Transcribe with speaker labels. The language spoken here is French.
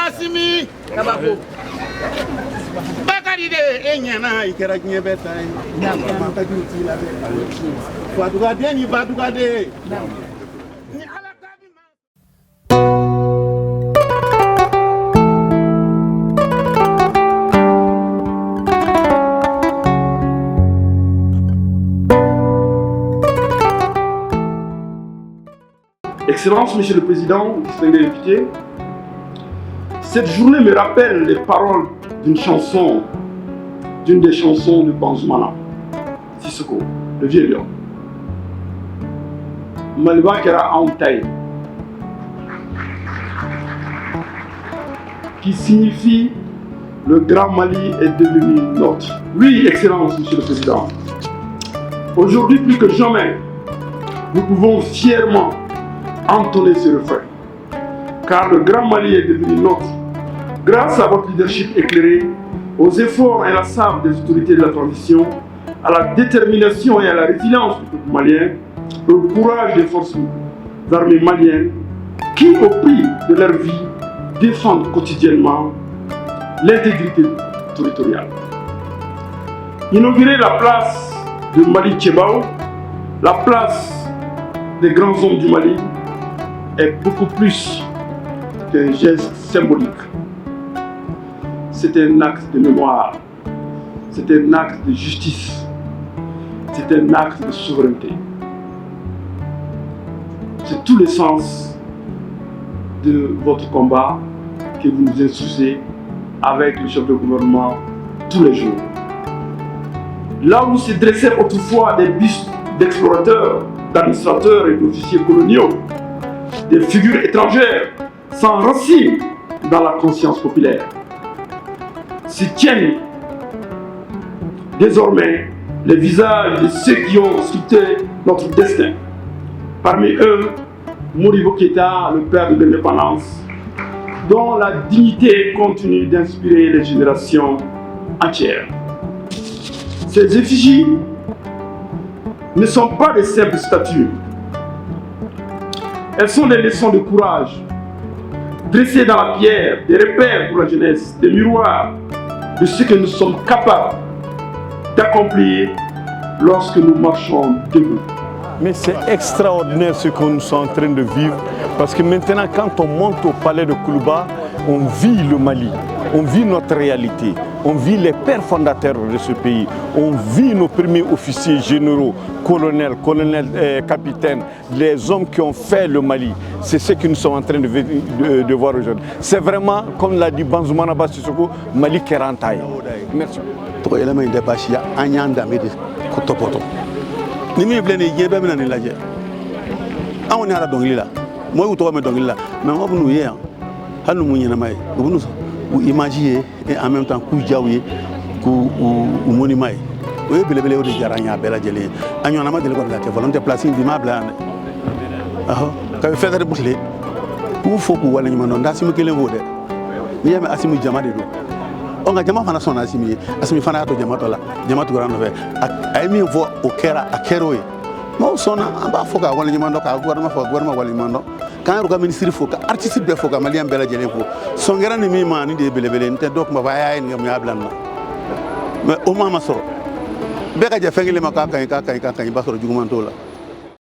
Speaker 1: Asimi Kabako Bakari de Enyana ikera nyebeta nyama kajuti la be Faduga de ni Faduga de ni ala kabi ma
Speaker 2: Excellence, Monsieur le Président, distingués députés, cette journée me rappelle les paroles d'une chanson, d'une des chansons de Banzoumana, Sissoko, le vieux lion. Maliba Kera Aountaï, qui signifie le Grand Mali est devenu nôtre. Oui, Excellence, Monsieur le Président, aujourd'hui plus que jamais, nous pouvons fièrement entonner ce refrain, car le Grand Mali est devenu nôtre. Grâce à votre leadership éclairé, aux efforts inlassables des autorités de la transition, à la détermination et à la résilience du peuple malien, au courage des forces armées maliennes, qui, au prix de leur vie, défendent quotidiennement l'intégrité territoriale. Inaugurer la place de Mali Tchébao, la place des grands hommes du Mali, est beaucoup plus qu'un geste symbolique. C'est un acte de mémoire, c'est un acte de justice, c'est un acte de souveraineté. C'est tout le sens de votre combat que vous nous instruisez avec le chef de gouvernement tous les jours. Là où se dressaient autrefois des bustes d'explorateurs, d'administrateurs et d'officiers coloniaux, des figures étrangères sans racines dans la conscience populaire, se tiennent désormais les visages de ceux qui ont sculpté notre destin. Parmi eux, Modibo Keïta, le père de l'indépendance, dont la dignité continue d'inspirer les générations entières. Ces effigies ne sont pas des simples statues. Elles sont des leçons de courage, dressées dans la pierre, des repères pour la jeunesse, des miroirs de ce que nous sommes capables d'accomplir lorsque nous marchons debout.
Speaker 3: Mais c'est extraordinaire ce que nous sommes en train de vivre, parce que maintenant, quand on monte au palais de Koulouba, on vit le Mali, on vit notre réalité, on vit les pères fondateurs de ce pays, on vit nos premiers officiers généraux, colonels, capitaines, les hommes qui ont fait le Mali. C'est ce que nous sommes en train de voir aujourd'hui. C'est vraiment, comme l'a dit Banzoumana Sissoko, Mali Kerantaï. Merci.
Speaker 4: Ni mi blende yebe mi na ni laje awon ni ala dongli la mo yu to me dongli la mais on nu ye hanu mu nyina mai ubunu ou imaginer et en même temps ku jawye ku ou monument o ye belebele o de jaranya bela jele anyo na ma de ko la te volonté placing di ma bla ka fe da bukle ku fo ku wala nyima non da simu kele vode ni yame asimu jama de do on ga jama fana sona asimi fana to jama to la jama to grande fe ay mi vo o kera a keroy mo sona amba foka wala nyima ndo ka gouvernement fo gouvernement wala nyima ndo kan ro ga ministre fo ka artiste be fo ka malien bela jele fo songera ni mi ma ni de belebele nte dok ma vaya ni ngam yablan na mais o mama soro be ka je fengile ma ka kan ba soro jugumanto la